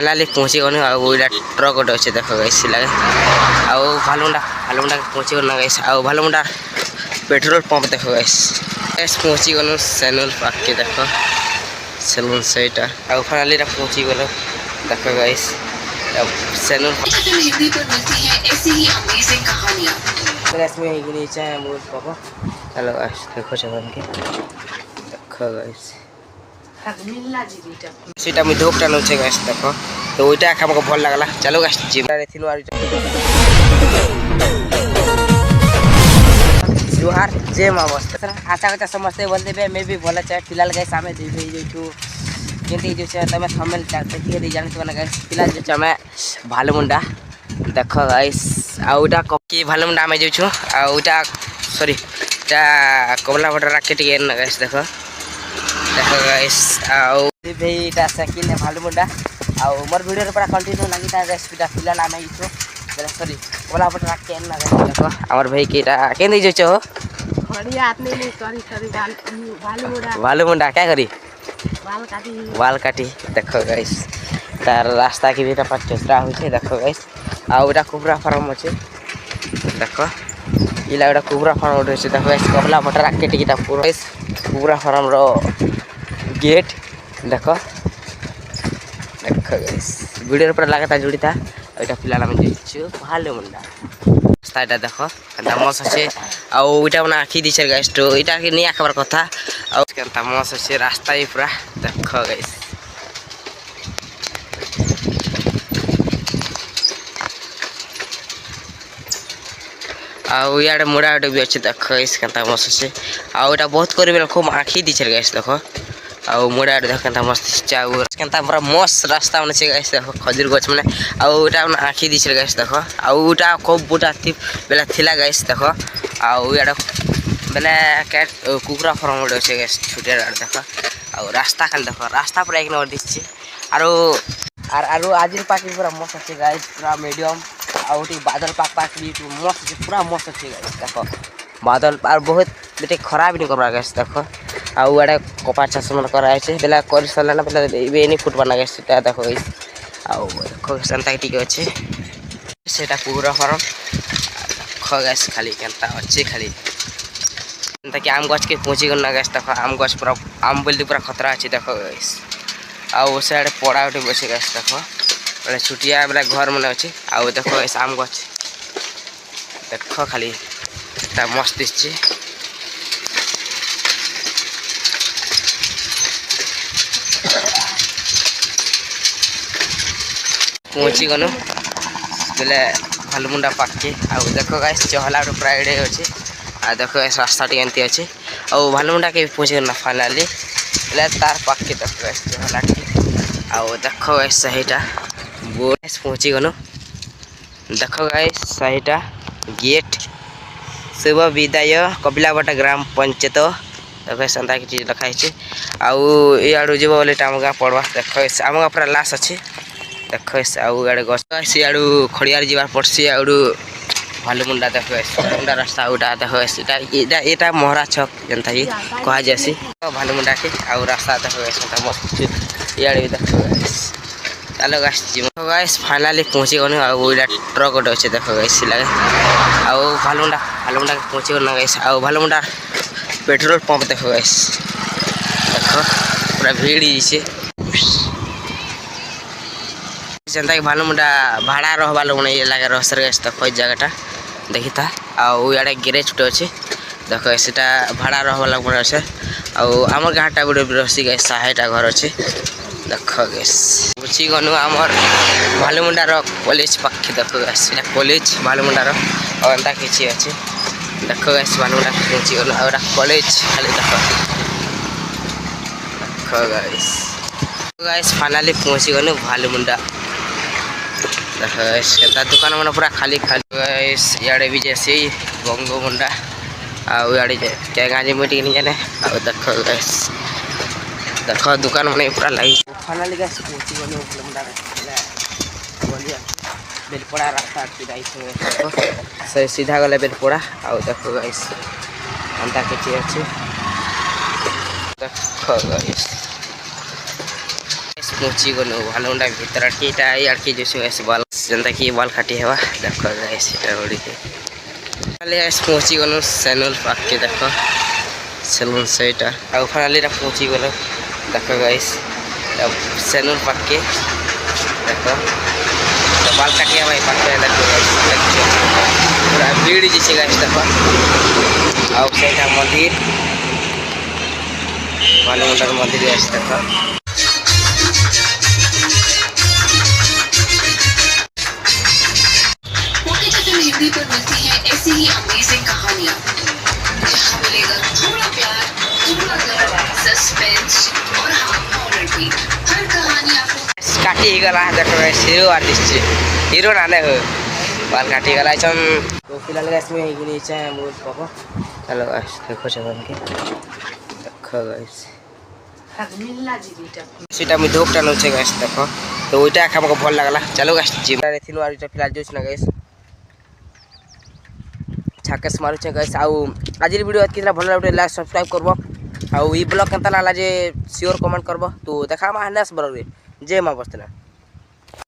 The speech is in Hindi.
फाइनाली पहुँची गनु आउटा ट्रक गोटे अच्छे देख गाइस लगे आउ भालुमुंडा पहुँची गनु गाइस आउ भालुमुंडा पेट्रोल पंप देख गाइस पहुँची गनु सैलून पार्क के देख सैलून सेटा आउ फाइनाली पहुँची गनु देख गाइस सैलून हिंदी पर मिलती है ऐसी ही अमेजिंग कहानियां इसमें ही नीचे है मूल पापा हेलो गाइस देखो चलन के देखो गाइस सीटा में धूप टान होचे गाइस देखो तो ओइटा हमको भल लागला चलो गाइस जिम रे थिनु आर जोहार जय मां अवस्था आशा करता समझते बोलते बे मैं भी भले चाहे फिलहाल गाइस हमें दे भेज छु केंती जो छै तमे थंबनेल देखि दे जानि तो गाइस फिलहाल जो छै हमें भालुमुंडा देखो गाइस आउटा की भालुमुंडा में जो छु आउटा सॉरी ता कमला बटर राके टिके न गाइस देखो गाइस आउ भेटा साइकिल ने भालुमुंडा आउ मोर वीडियो रे पूरा कंटिन्यू लागि था गाइस पिटा फिलहाल आमे इछो सॉरी कमला बटर राके न गाइस देखो हमर भाई केटा केन दे जो बढ़िया आदमी नहीं सॉरी भालुमुंडा क्या करी बाल काटी देखो गाइस तार रास्ता की बेटा पर चसरा हो छे देखो गाइस आउटा कुबरा फार्म छे देखो इला उडा कुबरा फार्म उठे छे देखो गाइस कमला बटर राके टिकेटा पूरा गाइस कुबरा फार्म रो गेट देखो गाइस वीडियो पर लगाता जुड़ी था एटा फिलहाल हम जेछु भालुमुंडा रास्ता देखो कंता मस আছে आ ओइटा बना आखी दिछर गाइस तो एटा के नहीं आखबर कथा आ कंता मस আছে रास्ता ही पूरा देखो गाइस आ याडे मोड़ा भी अच्छे देखो गाइस कंता मस আছে आ ओटा बहुत करी बेला खूब आखी दिछर गाइस देखो आ मोड़ा देख कंता मस्त चाउ कंता पूरा मस्त रास्ता मन छे गाइस देखो खजूर गछ माने आ ओटा आखी दिछर गाइस देखो आ ओटा खूब बुटा बेला थिला गाइस देखो आ याडे बेले कैट कुकुरा फार्म उडे छे गाइस छुटे देखो आ रास्ता खाली देखो रास्ता पूरा एक नंबर दिसछे आरो आज पार्क पूरा मस्त छे गाइस पूरा मीडियम आउटी बादल पाक भी मस्त पूरा मस्त छे गाइस देखो बादल और बहुत बेटे खराब नहीं करबा गाइस देखो आउ आड़े कपा चाष मन कराए बेला कर सारा ना बेला नहीं फुटबार गाइस देखो गाइस आउ देखो सेंता टिके अच्छे सेटा पूरा फार्म देखो गाइस खाली केनता अच्छे खाली एंता कि आम गछ के पहुँची गन ना गाइस देखो आम गछ पूरा आम बोलते पूरा खतरा अच्छे देखो गाइस आउ से आड़े पड़ा उठे बचे गाइस देखो बेले छुटिया बेला घर मन अच्छे आउ देखो गाइस आम गछ देखो खाली मस्त दिसछे पहुँची गनु बेले भालुमुंडा पाक के आ देखो गाइस चहला पूरा एडे अच्छे आ देखो गाइस रास्ता टी एंती अच्छे आ भालुमुंडा के पहुँची गना फाइनाली बेले तार पाक के देखो गाइस चहला टी आ देखो गाइस सहीटा बोस पहुँची गनु देखो गाइस सहीटा गेट शुभ विदाय कपिलाबटा ग्राम पंचायत देखो संता की चीज लिखाई छे आउ याडू जीव बोले टामगा पड़वा देखो आम पूरा लाश अच्छे देखो आउ आड़े गछ आड़ू खड़ियार जीवार पड़सी आड़ू भालुमुंडा देखो भालुमुंडा रास्ता उठा देखो एटा मोहरा छक जनता ही कहा जैसी भालुमुंडा के आउ रास्ता देखो मस्त याड़े देखो चलो गाइस फाइनाली पहुँची गनु आउटा ट्रक गोटे अच्छे देखो गाइस लगे आउ भालुमुंडा पहुँची गनु गाइस आउ भालुमुंडा पेट्रोल पंप देखो गाइस देखो पूरा भीड़ ही जनता कि भालुमुंडा भाड़ा रहबा लोग ये लगे रहसर गाइस देखो इस जगहटा देखी था आउ याडे गैरेज उठे अच्छे देखो सेटा भाड़ा रहबा लोग अच्छे आउ आमर गाँटा गुटे रसी गाइस 60टा घर अच्छे देखो गाइस पहुँची गनु आमर भालुमुंडा कॉलेज पाखे देखो गाइस कॉलेज भालुमुंडा और एंता किसी अच्छे देखो गाइस भालुमुंडा पहुँची गनु और कॉलेज खाली देखो गाइस फाइनाली पहुँची गनु भालुमुंडा देखो गाइस दुकान मन पूरा खाली गाइस याडे भी जैसे बंगोमुंडा आउ याडे क्या गाजी मुटी नहीं जाने आउ देखो गाइस देखो दुकान मन पूरा लगी फाइनाली गाइस पहुँची गनु भालुमुंडा बेलपड़ा रास्ता से सीधा गले बेलपड़ा आउ देखो गाइस अंता किसी अच्छे देखो गाइस पहुंची गलु भालुंडा भीतर कीटा यार की जो से बाल जनता की बाल काटी हेबा देखो गाइस एटा ओडी के फाइनली गाइस पहुंची गलु सैलून पाक के देखो सैलून सेटा आ फाइनली पहुंची गलु देखो गाइस सैलून पाक के देखो तो बाल काटिया भाई पाक के देखो पूरा भीड़ जैसे गाइस देखो आ सेटा मंदिर भालुंडा मंदिर गाइस देखो हिंदी पर मिलती है ऐसी ही अमेजिंग कहानियां जहां मिलेगा थोड़ा प्यार, थोड़ा दर्द, सस्पेंस और हाँ हॉरर भी। हर कहानी आपको काटी गला देखो गाइस हीरो आर्टिस्ट हीरो नाने हो बाल काटी गला छन तो फिलहाल गाइस में ही नीचे है बहुत पापा हेलो गाइस देखो चलन के देखो गाइस मिलला जी बेटा सेटा में धोकटा न छे गाइस देखो तो ओइटा हमको भल लागला चलो गाइस जिम रे थिनु आरिटा फिलहाल जोछ ना गाइस छाकस मारू छे गाइस आउ आज वीडियो कितना भल लागे लाइक सब्सक्राइब करबो आउ ई ब्लॉग केनता लागला जे श्योर कमेंट करबो तो देखा मा हनेस ब्लॉग रे जय मां बस्तना।